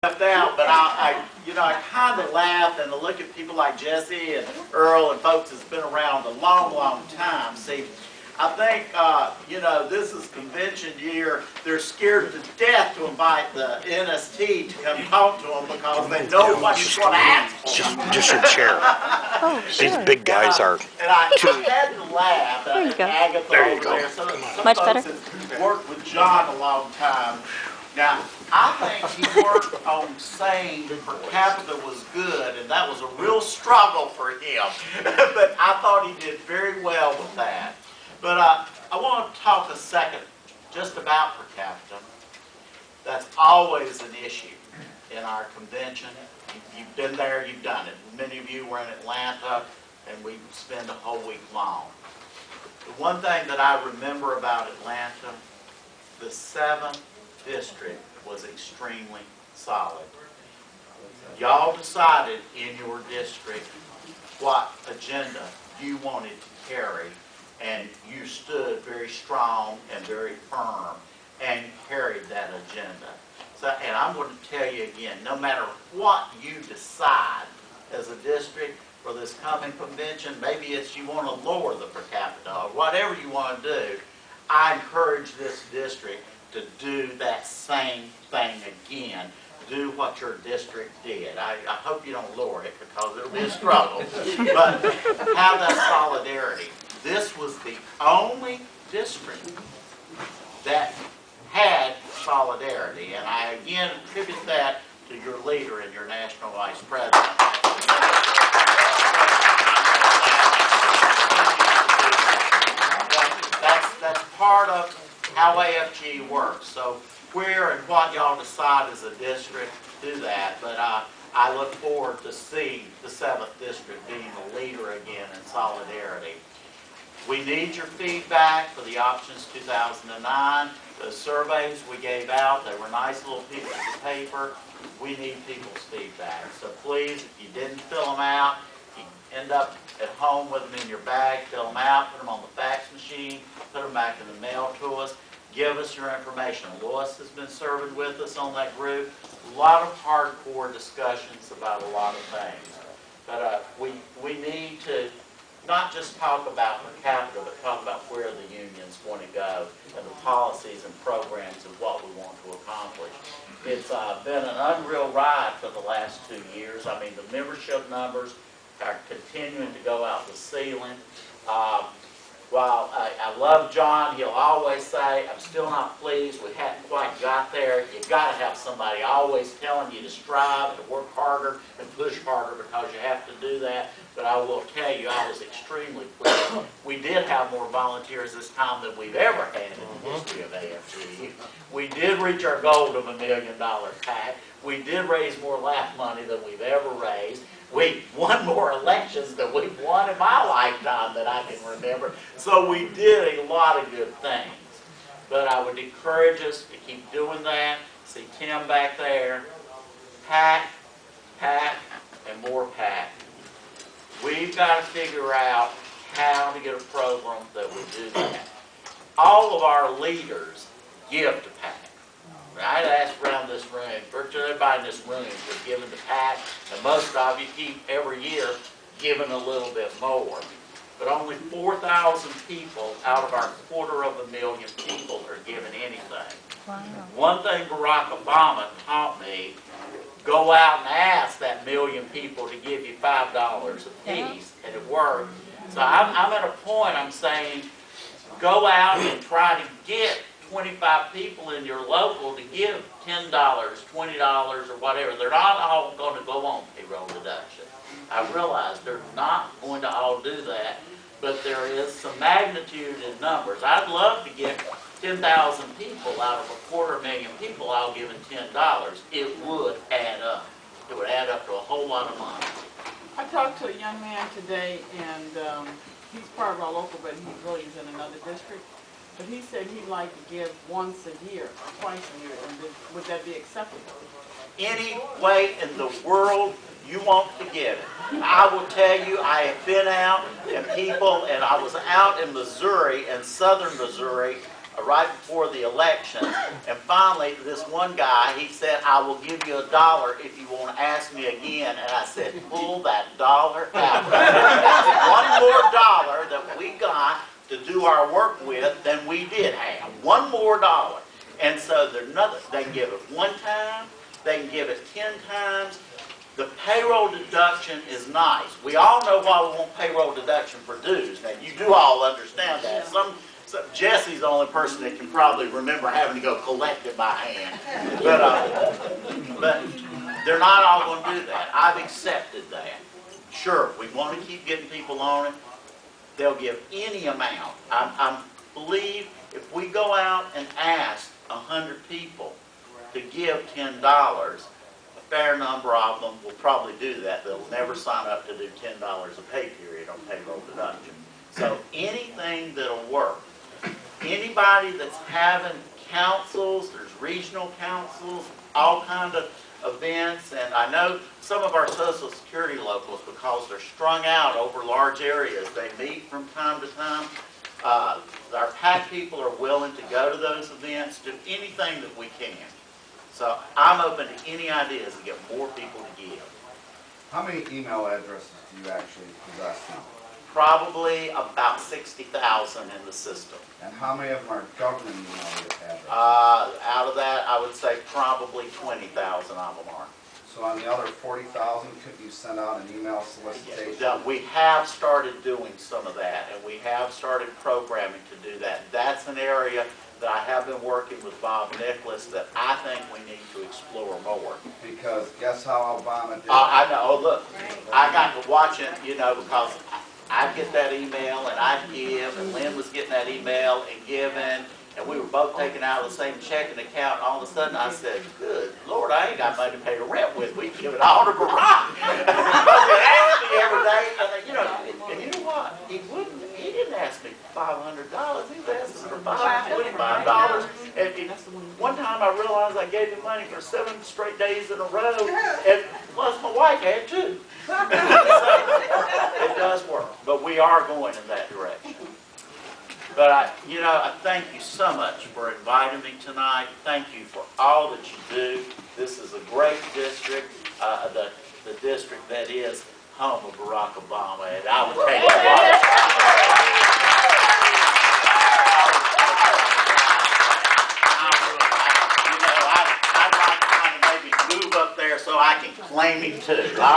left out, but I kind of laugh and look at people like Jesse and Earl and folks that's been around a long, long time. See, I think, this is convention year. They're scared to death to invite the NST to come talk to them because they know what he's going to ask for. Just your chair. Oh, sure. These big guys are. And I had to laugh. There you go. Agatha There you over go. there. Some Much folks better. have worked with John a long time. Now, I think he worked on saying per capita was good, and that was a real struggle for him. But I thought he did very well with that. But I want to talk a second just about per capita. That's always an issue in our convention. You've been there, you've done it. Many of you were in Atlanta, and we spend a whole week long. The one thing that I remember about Atlanta, the 7th district was extremely solid. Y'all decided in your district what agenda you wanted to carry, and you stood very strong and very firm and carried that agenda. So, and I'm going to tell you again, no matter what you decide as a district for this coming convention, maybe it's you want to lower the per capita or whatever you want to do, I encourage this district to do that same thing again. Do what your district did. I hope you don't lower it because it'll be a struggle. But have that solidarity. This was the only district that had solidarity. And I again attribute that to your leader and your national vice president. That's part of how AFGE works. So where and what y'all decide as a district, do that. But I look forward to seeing the 7th district being the leader again in solidarity. We need your feedback for the Options 2009. The surveys we gave out, they were nice little pieces of paper. We need people's feedback. So please, if you didn't fill them out, you end up at home with them in your bag, fill them out, put them on the fax machine, put them back in the mail to us. Give us your information. Lois has been serving with us on that group. A lot of hardcore discussions about a lot of things. But we need to not just talk about per capita, but talk about where the unions want to go and the policies and programs of what we want to accomplish. It's been an unreal ride for the last 2 years. I mean, the membership numbers are continuing to go out the ceiling. While I love John, he'll always say, I'm still not pleased, we hadn't quite got there. You've got to have somebody always telling you to strive, to work harder, and push harder because you have to do that. But I will tell you, I was extremely pleased. We did have more volunteers this time than we've ever had in the history of AFGE. We did reach our goal of $1 million PAC. We did raise more LAF money than we've ever raised. We won more elections than we've won in my lifetime that I can remember. So we did a lot of good things. But I would encourage us to keep doing that. See Tim back there. PAC, PAC, and more PAC. We've got to figure out how to get a program that would do that. All of our leaders give to PAC. I'd ask around this room, virtually everybody in this room was given to PAC, and most of you keep every year giving a little bit more. But only 4,000 people out of our 250,000 people are giving anything. Wow. One thing Barack Obama taught me, go out and ask that 1 million people to give you $5 a piece, and it worked. So I'm at a point, I'm saying, go out and try to get 25 people in your local to give $10, $20, or whatever. They're not all going to go on payroll deduction. I realize they're not going to all do that, but there is some magnitude in numbers. I'd love to get 10,000 people out of 250,000 people all giving $10. It would add up. It would add up to a whole lot of money. I talked to a young man today, and he's part of our local, but he really is in another district. But he said he'd like to give once a year, or twice a year, and would that be acceptable? Any way in the world you want to give it. I will tell you, I have been out and people, and I was out in Missouri, in southern Missouri, right before the election. And finally, this one guy, he said, "I will give you $1 if you want to ask me again." And I said, "Pull that $1 out." One more dollar that we got to do our work with than we did have. One more dollar. And so there's nothing. They can give it one time. They can give it 10 times. The payroll deduction is nice. We all know why we want payroll deduction for dues. Now, you do all understand that. Jesse's the only person that can probably remember having to go collect it by hand. But they're not all going to do that. I've accepted that. Sure, we want to keep getting people on it. They'll give any amount. I believe if we go out and ask 100 people to give $10, a fair number of them will probably do that. They'll never sign up to do $10 a pay period on payroll deduction. So anything that'll work. Anybody that's having councils, there's regional councils, all kind of events, and I know some of our Social Security locals, because they're strung out over large areas, they meet from time to time. Our PAC people are willing to go to those events, do anything that we can. So I'm open to any ideas to get more people to give. How many email addresses do you actually possess now? Probably about 60,000 in the system. And how many of them are government email addresses? Out of that, I would say probably 20,000 of them are. So on the other 40,000, could you send out an email solicitation? Yeah, we have started doing some of that, and we have started programming to do that. That's an area that I have been working with Bob Nicholas that I think we need to explore more. Because guess how Obama did I know. Oh, look, I got to watch it, because I get that email and I give, and Lynn was getting that email and giving, and we were both taking out of the same checking account. All of a sudden, I said, "Good Lord, I ain't got money to pay the rent with. We give it all to Barack." Because he asked me every day, and you know what? He didn't ask me for $500. He was asking for $525. And one time I realized I gave him money for 7 straight days in a row, and plus my wife had too. So, it does work, but we are going in that direction. But I thank you so much for inviting me tonight. Thank you for all that you do. This is a great district, the district that is home of Barack Obama, and I would take a I'd like to maybe move up there so I can claim him too. All